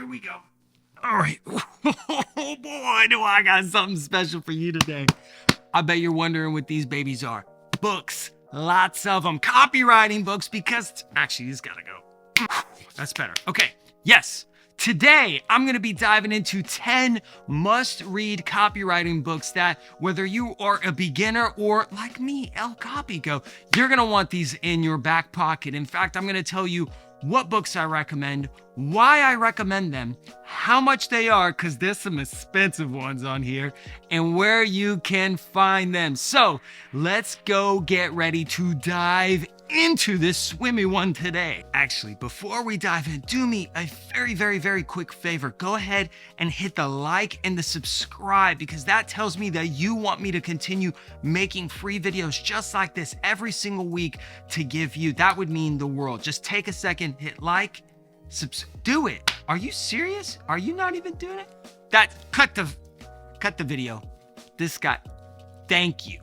here we go. All right. Oh boy, do I got something special for you today. I bet you're wondering what these babies are. Books, lots of them. Copywriting books because, actually, these gotta go. That's better. Okay, yes. Today, I'm going to be diving into 10 must-read copywriting books that, whether you are a beginner or like me, El Capico, you're going to want these in your back pocket. In fact, I'm going to tell you what books I recommend, why I recommend them, how much they are, because there's some expensive ones on here, and where you can find them. So let's go get ready to dive into this swimmy one today. Actually, before we dive in, do me a very quick favor. Go ahead and hit the like and the subscribe, because that tells me that you want me to continue making free videos just like this every single week to give you. That would mean the world. Just take a second, hit like, do it. Are you serious? Are you not even doing it? Cut the video. This guy, thank you.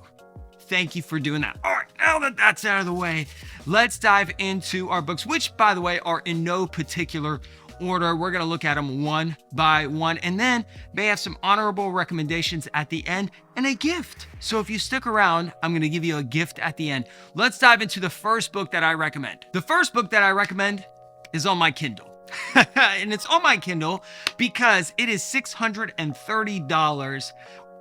Thank you for doing that. All right, now that that's out of the way, let's dive into our books, which, by the way, are in no particular order. We're going to look at them one by one, and then may have some honorable recommendations at the end and a gift. So if you stick around, I'm going to give you a gift at the end. Let's dive into the first book that I recommend. The first book that I recommend is on my Kindle. And it's on my Kindle because it is $630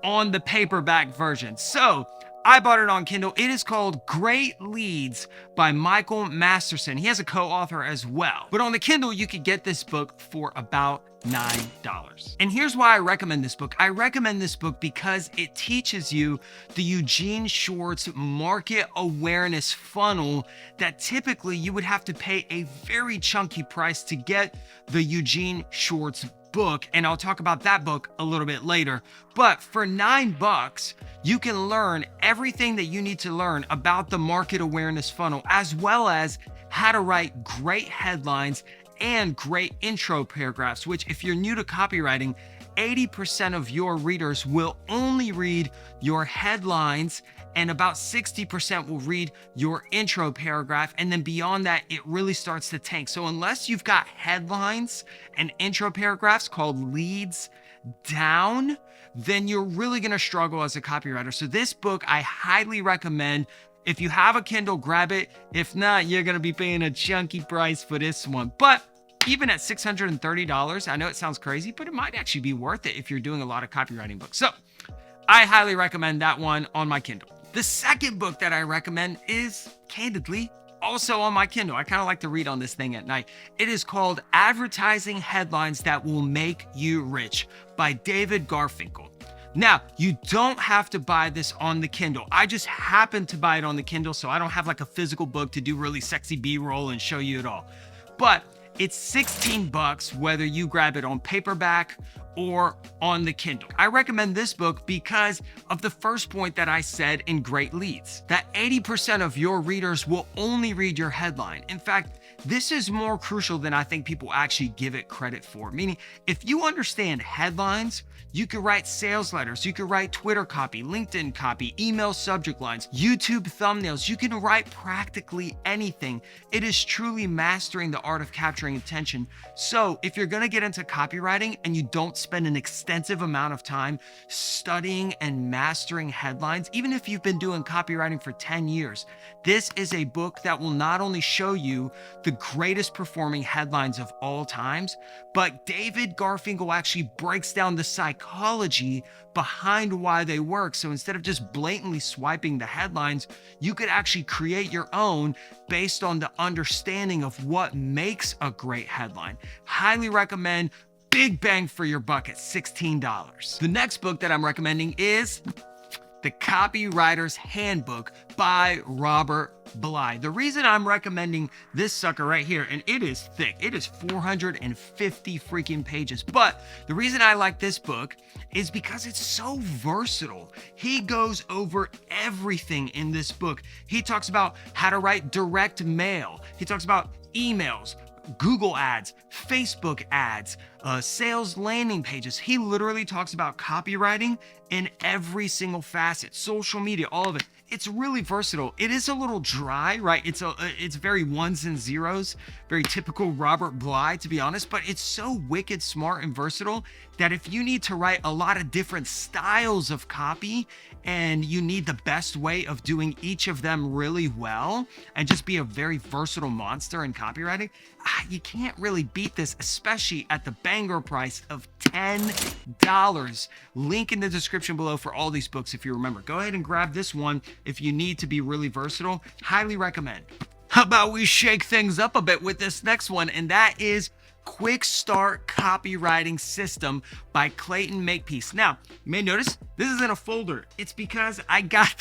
on the paperback version. So I bought it on Kindle. It is called Great Leads by Michael Masterson. He has a co-author as well. But on the Kindle, you could get this book for about $9. And here's why I recommend this book. I recommend this book because it teaches you the Eugene Schwartz market awareness funnel that typically you would have to pay a very chunky price to get the Eugene Schwartz book, and I'll talk about that book a little bit later. But for $9, you can learn everything that you need to learn about the market awareness funnel, as well as how to write great headlines and great intro paragraphs, which, if you're new to copywriting, 80% of your readers will only read your headlines, and about 60% will read your intro paragraph. And then beyond that, it really starts to tank. So unless you've got headlines and intro paragraphs called leads down, then you're really going to struggle as a copywriter. So this book, I highly recommend. If you have a Kindle, grab it. If not, you're going to be paying a chunky price for this one. But even at $630, I know it sounds crazy, but it might actually be worth it if you're doing a lot of copywriting books. So I highly recommend that one on my Kindle. The second book that I recommend is, candidly, also on my Kindle. I kind of like to read on this thing at night. It is called Advertising Headlines That Will Make You Rich by David Garfinkel. Now, you don't have to buy this on the Kindle. I just happened to buy it on the Kindle, so I don't have like a physical book to do really sexy B-roll and show you it all. But it's $16 whether you grab it on paperback or on the Kindle. I recommend this book because of the first point that I said in Great Leads, that 80% of your readers will only read your headline. In fact, this is more crucial than I think people actually give it credit for. Meaning, if you understand headlines, you could write sales letters, you could write Twitter copy, LinkedIn copy, email subject lines, YouTube thumbnails. You can write practically anything. It is truly mastering the art of capturing attention. So if you're gonna get into copywriting and you don't spend an extensive amount of time studying and mastering headlines, even if you've been doing copywriting for 10 years, this is a book that will not only show you the greatest performing headlines of all times, but David Garfinkel actually breaks down the psychology behind why they work. So instead of just blatantly swiping the headlines, you could actually create your own based on the understanding of what makes a great headline. Highly recommend. Big bang for your buck at $16. The next book that I'm recommending is The Copywriter's Handbook by Robert Bly. The reason I'm recommending this sucker right here, and it is thick, it is 450 freaking pages, but the reason I like this book is because it's so versatile. He goes over everything in this book. He talks about how to write direct mail. He talks about emails, Google ads, Facebook ads, sales landing pages. He literally talks about copywriting in every single facet, social media, all of it. it's really versatile. It is a little dry, right? It's very ones and zeros, very typical Robert Bly, to be honest, but it's so wicked smart and versatile that if you need to write a lot of different styles of copy and you need the best way of doing each of them really well and just be a very versatile monster in copywriting, you can't really beat this, especially at the banger price of $10. Link in the description below for all these books if you remember. Go ahead and grab this one if you need to be really versatile. Highly recommend. How about we shake things up a bit with this next one, and that is QuickStart Copywriting System by Clayton Makepeace. Now, you may notice this is in a folder. It's because I got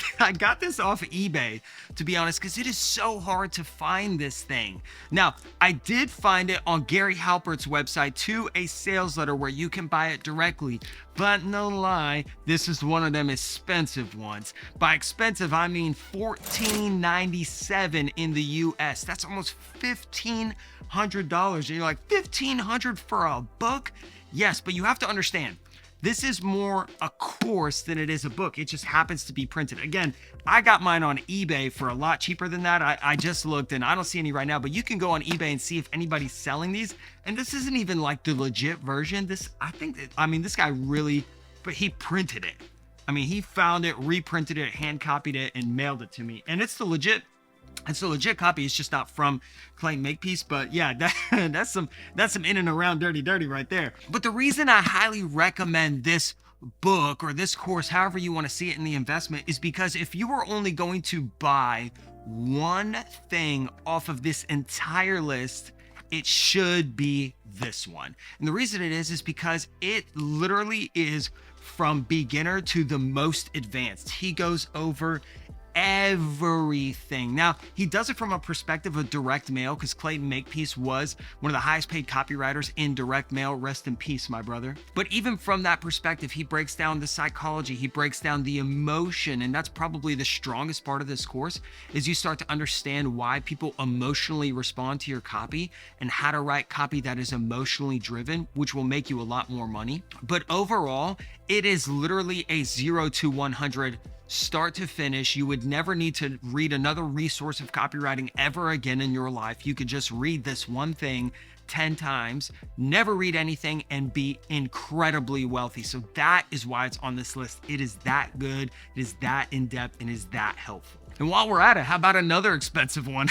this off eBay, to be honest, because it is so hard to find this thing. Now, I did find it on Gary Halpert's website to a sales letter where you can buy it directly. But no lie, this is one of them expensive ones. By expensive, I mean $14.97 in the US. That's almost $1,500. And you're like, $1,500 for a book? Yes, but you have to understand, this is more a course than it is a book. It just happens to be printed. Again, I got mine on eBay for a lot cheaper than that. I just looked and I don't see any right now, but you can go on eBay and see if anybody's selling these. And this isn't even like the legit version. This guy really, but he printed it. I mean, he found it, reprinted it, hand copied it, and mailed it to me. And it's the legit copy. It's just not from Clayton Makepeace, but yeah, that's some in and around dirty right there. But the reason I highly recommend this book or this course, however you want to see it in the investment, is because if you are only going to buy one thing off of this entire list, it should be this one. And the reason it is because it literally is from beginner to the most advanced. He goes over everything. Now, he does it from a perspective of direct mail because Clayton Makepeace was one of the highest paid copywriters in direct mail. Rest in peace, my brother. But even from that perspective, he breaks down the psychology, he breaks down the emotion, and that's probably the strongest part of this course, is you start to understand why people emotionally respond to your copy and how to write copy that is emotionally driven, which will make you a lot more money. But overall, it is literally a 0 to 100 start to finish. You would never need to read another resource of copywriting ever again in your life. You could just read this one thing 10 times, never read anything, and be incredibly wealthy. So that is why it's on this list. It is that good, it is that in-depth, and is that helpful. And while we're at it, how about another expensive one?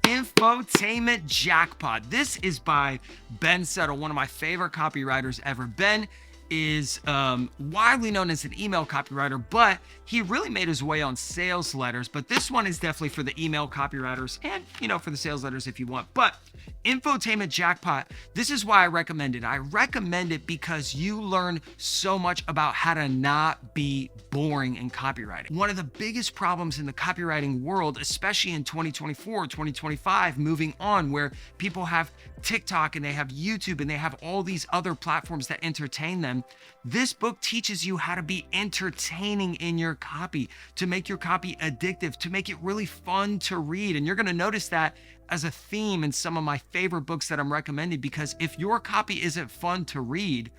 Infotainment Jackpot. This is by Ben Settle, one of my favorite copywriters ever. Ben is widely known as an email copywriter, but he really made his way on sales letters. But this one is definitely for the email copywriters and, for the sales letters if you want. But Infotainment Jackpot, this is why I recommend it. I recommend it because you learn so much about how to not be boring in copywriting. One of the biggest problems in the copywriting world, especially in 2024, 2025, moving on, where people have TikTok and they have YouTube and they have all these other platforms that entertain them. This book teaches you how to be entertaining in your copy, to make your copy addictive, to make it really fun to read. And you're going to notice that as a theme in some of my favorite books that I'm recommending, because if your copy isn't fun to read,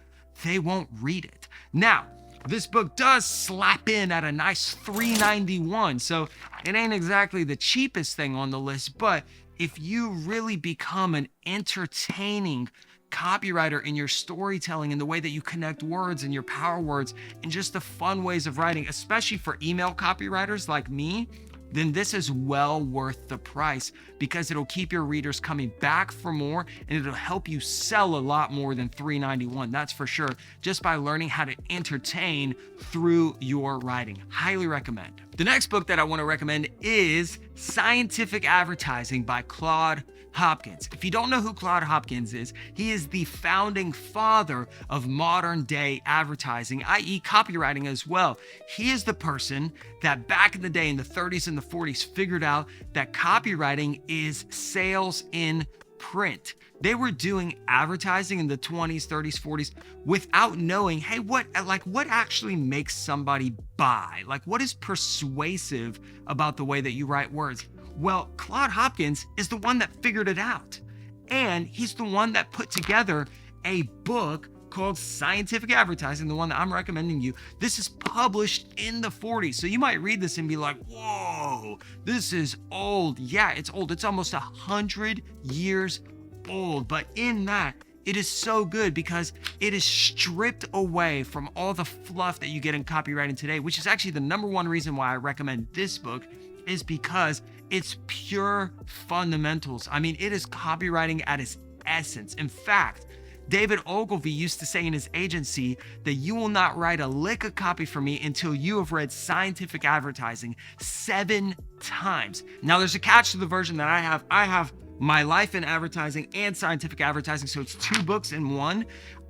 they won't read it. Now, this book does slap in at a nice $3.91, so it ain't exactly the cheapest thing on the list, but if you really become an entertaining copywriter in your storytelling and the way that you connect words and your power words and just the fun ways of writing, especially for email copywriters like me, then this is well worth the price, because it'll keep your readers coming back for more and it'll help you sell a lot more than $3.91. That's for sure, just by learning how to entertain through your writing. Highly recommend. The next book that I want to recommend is Scientific Advertising by Claude Hopkins. If you don't know who Claude Hopkins is, he is the founding father of modern day advertising, i.e. copywriting as well. He is the person that back in the day in the 30s and the 40s figured out that copywriting is sales in print. They were doing advertising in the 20s, 30s, 40s without knowing, hey, what actually makes somebody buy? Like, what is persuasive about the way that you write words? Well, Claude Hopkins is the one that figured it out. And he's the one that put together a book called Scientific Advertising, the one that I'm recommending you. This is published in the 40s. So you might read this and be like, whoa, this is old. Yeah, it's old. It's almost 100 years old. But in that, it is so good because it is stripped away from all the fluff that you get in copywriting today, which is actually the number one reason why I recommend this book, is because it's pure fundamentals. I mean, it is copywriting at its essence. In fact, David Ogilvy used to say in his agency that you will not write a lick of copy for me until you have read Scientific Advertising 7 times. Now, there's a catch to the version that I have. I have My Life in Advertising and Scientific Advertising, so it's 2 books in one.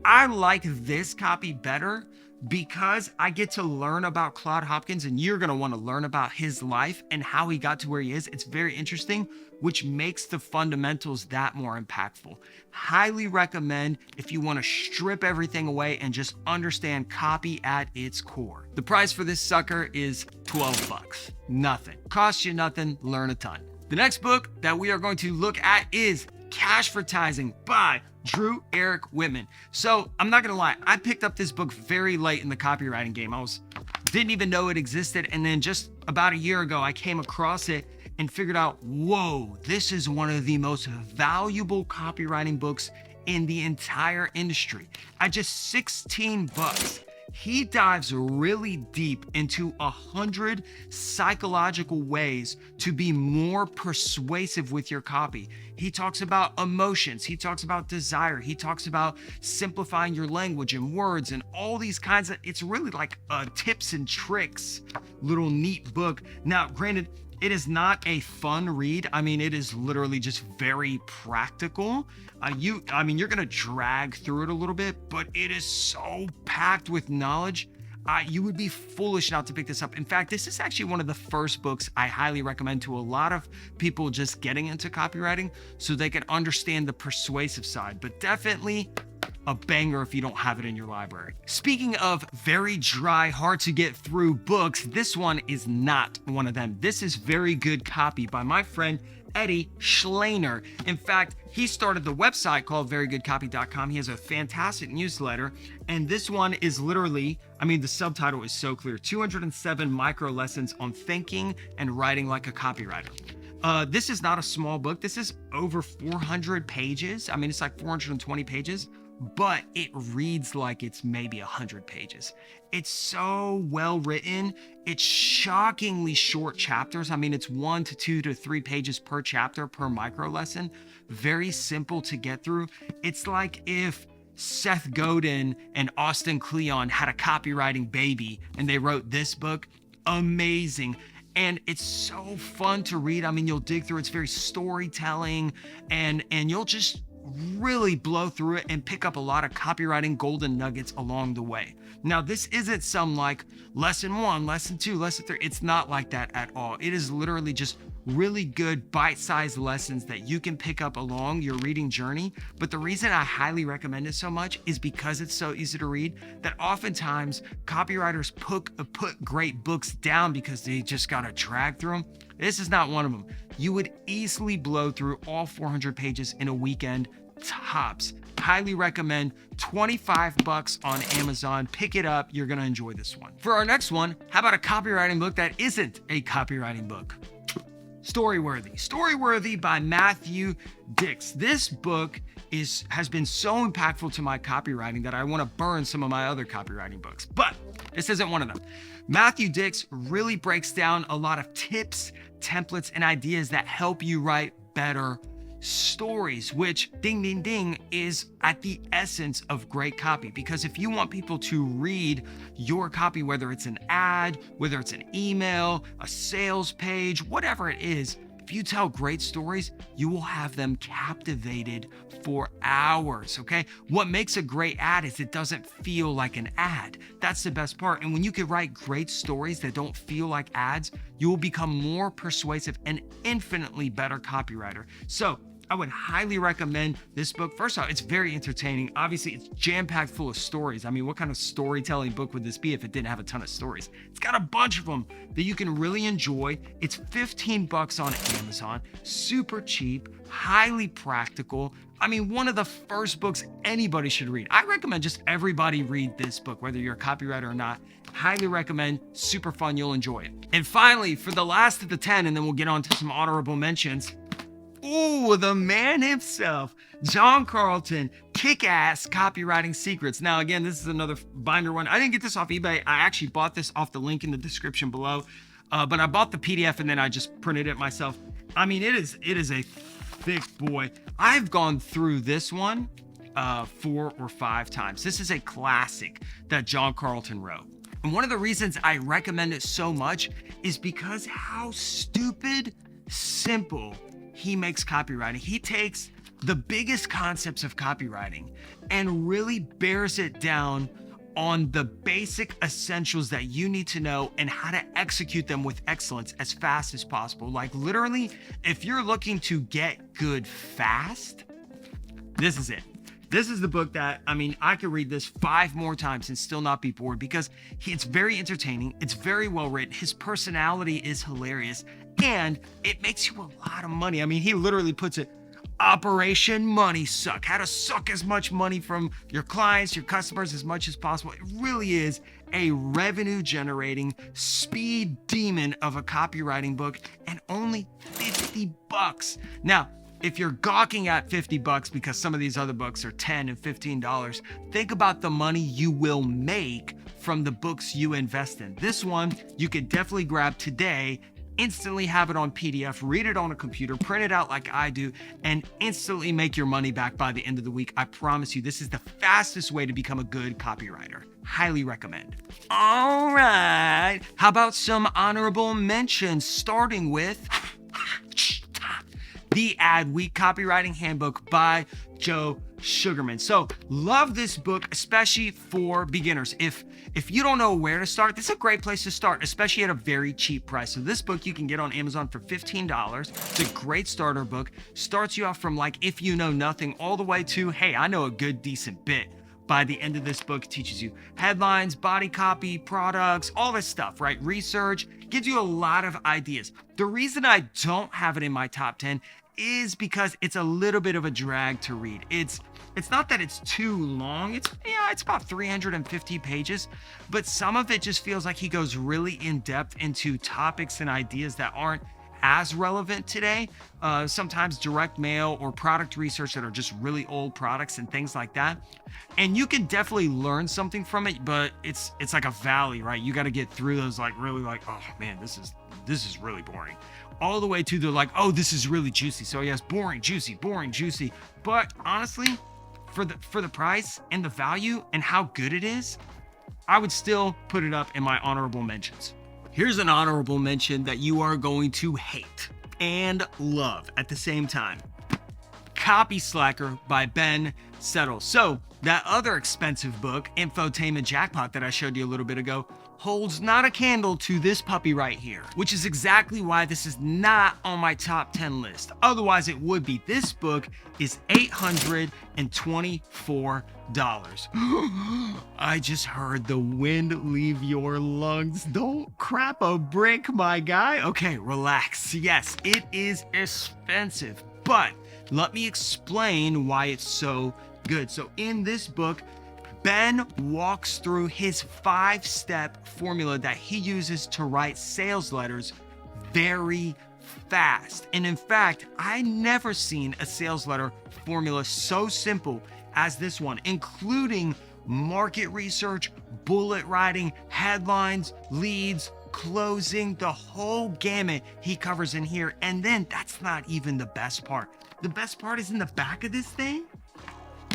I like this copy better because I get to learn about Claude Hopkins, and you're gonna wanna learn about his life and how he got to where he is. It's very interesting, which makes the fundamentals that more impactful. Highly recommend if you wanna strip everything away and just understand copy at its core. The price for this sucker is 12 bucks. Nothing. Costs you nothing, learn a ton. The next book that we are going to look at is Cashvertising by Drew Eric Whitman. So I'm not gonna lie, I picked up this book very late in the copywriting game. Didn't even know it existed. And then just about a year ago, I came across it and figured out, whoa, this is one of the most valuable copywriting books in the entire industry. At just 16 bucks. He dives really deep into 100 psychological ways to be more persuasive with your copy. He talks about emotions. He talks about desire. He talks about simplifying your language and words and all these kinds of, it's really like a tips and tricks, little neat book. Now, granted, it is not a fun read. I mean, it is literally just very practical. You're gonna drag through it a little bit, but it is so packed with knowledge. You would be foolish not to pick this up. In fact, this is actually one of the first books I highly recommend to a lot of people just getting into copywriting so they can understand the persuasive side, but definitely a banger if you don't have it in your library. Speaking of very dry, hard to get through books, this one is not one of them. This is Very Good Copy by my friend Eddie Schlainer. In fact, he started the website called verygoodcopy.com. He has a fantastic newsletter, and this one is literally, the subtitle is so clear, 207 micro lessons on thinking and writing like a copywriter. This is not a small book. This is over 400 pages. It's like 420 pages, but it reads like it's maybe 100 pages. It's so well written. It's shockingly short chapters. It's 1 to 2 to 3 pages per chapter per micro lesson. Very simple to get through. It's like if Seth Godin and Austin Kleon had a copywriting baby and they wrote this book. Amazing. And it's so fun to read. You'll dig through. It's very storytelling, and you'll just really blow through it and pick up a lot of copywriting golden nuggets along the way. Now, this isn't some like lesson 1, lesson 2, lesson 3. It's not like that at all. It is literally just really good bite-sized lessons that you can pick up along your reading journey. But the reason I highly recommend it so much is because it's so easy to read that oftentimes copywriters put great books down because they just gotta drag through them. This is not one of them. You would easily blow through all 400 pages in a weekend, tops. Highly recommend. 25 bucks on Amazon. Pick it up. You're gonna enjoy this one. For our next one, how about a copywriting book that isn't a copywriting book? Storyworthy by Matthew Dix. This book has been so impactful to my copywriting that I want to burn some of my other copywriting books, but this isn't one of them. Matthew Dix really breaks down a lot of tips, templates, and ideas that help you write better stories, which ding, ding, ding is at the essence of great copy. Because if you want people to read your copy, whether it's an ad, whether it's an email, a sales page, whatever it is, if you tell great stories, you will have them captivated for hours, okay? What makes a great ad is it doesn't feel like an ad. That's the best part. And when you can write great stories that don't feel like ads, you will become more persuasive and infinitely better copywriter. So I would highly recommend this book. First off, it's very entertaining. Obviously, it's jam-packed full of stories. I mean, what kind of storytelling book would this be if it didn't have a ton of stories? It's got a bunch of them that you can really enjoy. It's $15 on Amazon, super cheap, highly practical. I mean, one of the first books anybody should read. I recommend just everybody read this book, whether you're a copywriter or not. Highly recommend, super fun, you'll enjoy it. And finally, for the last of the 10, and then we'll get on to some honorable mentions. Ooh, the man himself, John Carlton, Kickass Copywriting Secrets. Now, again, this is another binder one. I didn't get this off eBay. I actually bought this off the link in the description below, but I bought the PDF and then I just printed it myself. I mean, it is a thick boy. I've gone through this one 4 or 5 times. This is a classic that John Carlton wrote. And one of the reasons I recommend it so much is because how stupid simple he makes copywriting. He takes the biggest concepts of copywriting and really bears it down on the basic essentials that you need to know and how to execute them with excellence as fast as possible. Like literally, if you're looking to get good fast, this is it. This is the book that, I mean, I could read this 5 more times and still not be bored because it's very entertaining. It's very well written. His personality is hilarious and it makes you a lot of money. I mean, he literally puts it, Operation Money Suck, how to suck as much money from your clients, your customers as much as possible. It really is a revenue generating speed demon of a copywriting book and only $50. Now, if you're gawking at $50 because some of these other books are $10 and $15, think about the money you will make from the books you invest in. This one you could definitely grab today, instantly have it on PDF, read it on a computer, print it out like I do, and instantly make your money back by the end of the week. I promise you, this is the fastest way to become a good copywriter. Highly recommend. All right, how about some honorable mentions, starting with the Adweek Copywriting Handbook by Joe Sugarman. So love this book, especially for beginners. If you don't know where to start, this is a great place to start, especially at a very cheap price. So this book you can get on Amazon for $15. It's a great starter book. Starts you off from like, if you know nothing, all the way to, hey, I know a good, decent bit. By the end of this book, it teaches you headlines, body copy, products, all this stuff, right? Research, gives you a lot of ideas. The reason I don't have it in my top 10 is because it's a little bit of a drag to read. It's not that it's too long. It's about 350 pages, but some of it just feels like he goes really in depth into topics and ideas that aren't as relevant today. Sometimes direct mail or product research that are just really old products and things like that. And you can definitely learn something from it, but it's like a valley, right? You got to get through those really like, oh man, this is really boring. All the way to the like, oh, this is really juicy. So yes, boring, juicy. But honestly, for the price and the value and how good it is, I would still put it up in my honorable mentions. Here's an honorable mention that you are going to hate and love at the same time. Copy Slacker by Ben Settle. So that other expensive book, Infotainment Jackpot, that I showed you a little bit ago, holds not a candle to this puppy right here, which is exactly why this is not on my top 10 list. Otherwise it would be. This book is $824. I just heard the wind leave your lungs. Don't crap a brick, my guy. Okay, relax. Yes, it is expensive, but let me explain why it's so good. So in this book, Ben walks through his 5-step formula that he uses to write sales letters very fast. And in fact, I never seen a sales letter formula so simple as this one, including market research, bullet writing, headlines, leads, closing, the whole gamut he covers in here. And then that's not even the best part. The best part is in the back of this thing.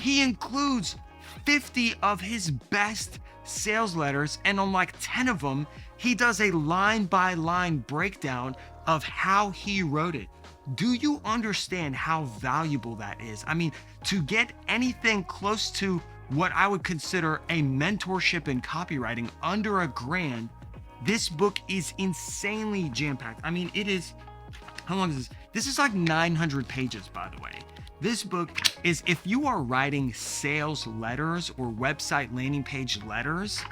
He includes 50 of his best sales letters, and on like 10 of them, he does a line-by-line breakdown of how he wrote it. Do you understand how valuable that is? I mean, to get anything close to what I would consider a mentorship in copywriting under $1,000, this book is insanely jam-packed. I mean, it is, how long is this? This is like 900 pages, by the way. This book is, if you are writing sales letters or website landing page letters,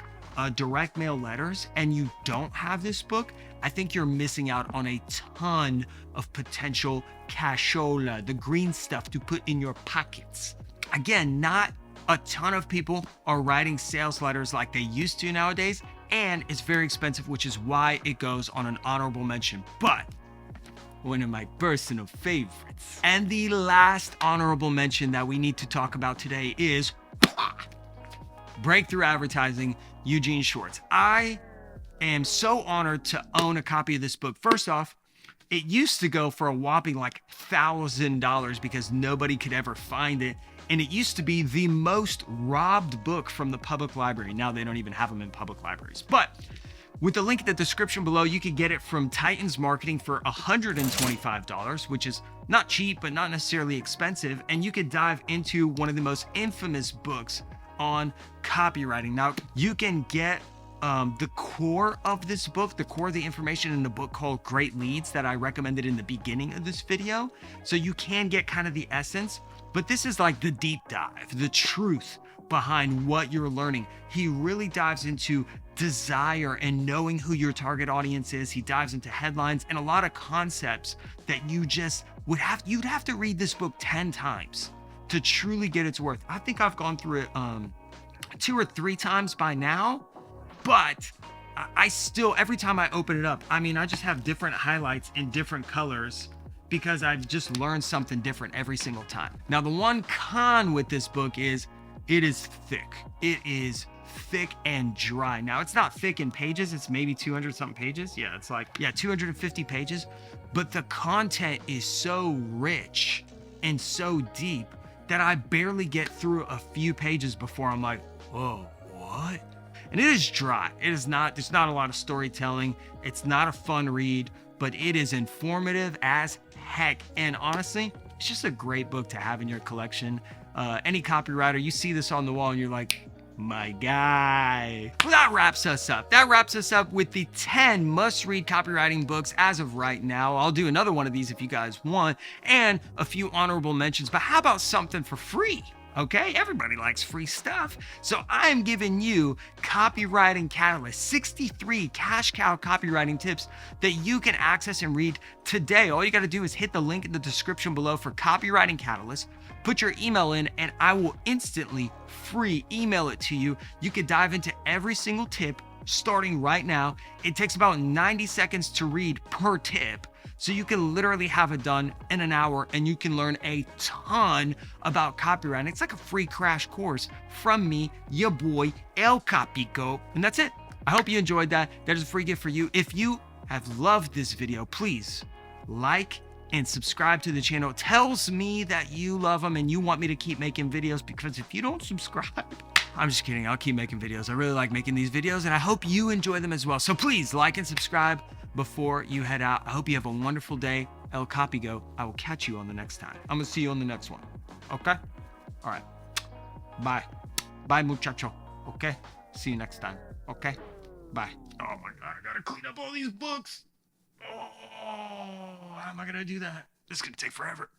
direct mail letters, and you don't have this book, I think you're missing out on a ton of potential cashola, the green stuff to put in your pockets. Again, not a ton of people are writing sales letters like they used to nowadays, and it's very expensive, which is why it goes on an honorable mention. But one of my personal favorites. And the last honorable mention that we need to talk about today is Breakthrough Advertising, Eugene Schwartz. I am so honored to own a copy of this book. First off, it used to go for a whopping like $1,000 because nobody could ever find it. And it used to be the most robbed book from the public library. Now they don't even have them in public libraries. But with the link in the description below, you can get it from Titans Marketing for $125, which is not cheap, but not necessarily expensive. And you could dive into one of the most infamous books on copywriting. Now, you can get the core of this book, the core of the information in the book called Great Leads that I recommended in the beginning of this video. So you can get kind of the essence, but this is like the deep dive, the truth behind what you're learning. He really dives into desire and knowing who your target audience is. He dives into headlines and a lot of concepts that you just you'd have to read this book 10 times to truly get its worth. I think I've gone through it 2 or 3 times by now, but I still, every time I open it up, I mean, I just have different highlights in different colors because I've just learned something different every single time. Now, the one con with this book is it is thick. It is thick and dry. Now, it's not thick in pages. It's maybe 200 something pages. Yeah, it's like, 250 pages. But the content is so rich and so deep that I barely get through a few pages before I'm like, whoa, what? And it is dry. There's not a lot of storytelling. It's not a fun read, but it is informative as heck. And honestly, it's just a great book to have in your collection. Any copywriter, you see this on the wall and you're like, my guy. Well, that wraps us up. That wraps us up with the 10 must-read copywriting books as of right now. I'll do another one of these if you guys want, and a few honorable mentions, but how about something for free? Okay, everybody likes free stuff. So I'm giving you Copywriting Catalyst, 63 cash cow copywriting tips that you can access and read today. All you got to do is hit the link in the description below for Copywriting Catalyst, put your email in, and I will instantly free email it to you. You can dive into every single tip starting right now. It takes about 90 seconds to read per tip. So you can literally have it done in an hour and you can learn a ton about copywriting. It's like a free crash course from me, your boy, El Capico. And that's it. I hope you enjoyed that. That is a free gift for you. If you have loved this video, please like and subscribe to the channel. It tells me that you love them and you want me to keep making videos, because if you don't subscribe, I'm just kidding. I'll keep making videos. I really like making these videos and I hope you enjoy them as well. So please like and subscribe before you head out. I hope you have a wonderful day. El Capigo. I will catch you on the next time. I'm going to see you on the next one. Okay? All right. Bye. Bye, muchacho. Okay? See you next time. Okay? Bye. Oh my God. I got to clean up all these books. Oh, how am I going to do that? This is going to take forever.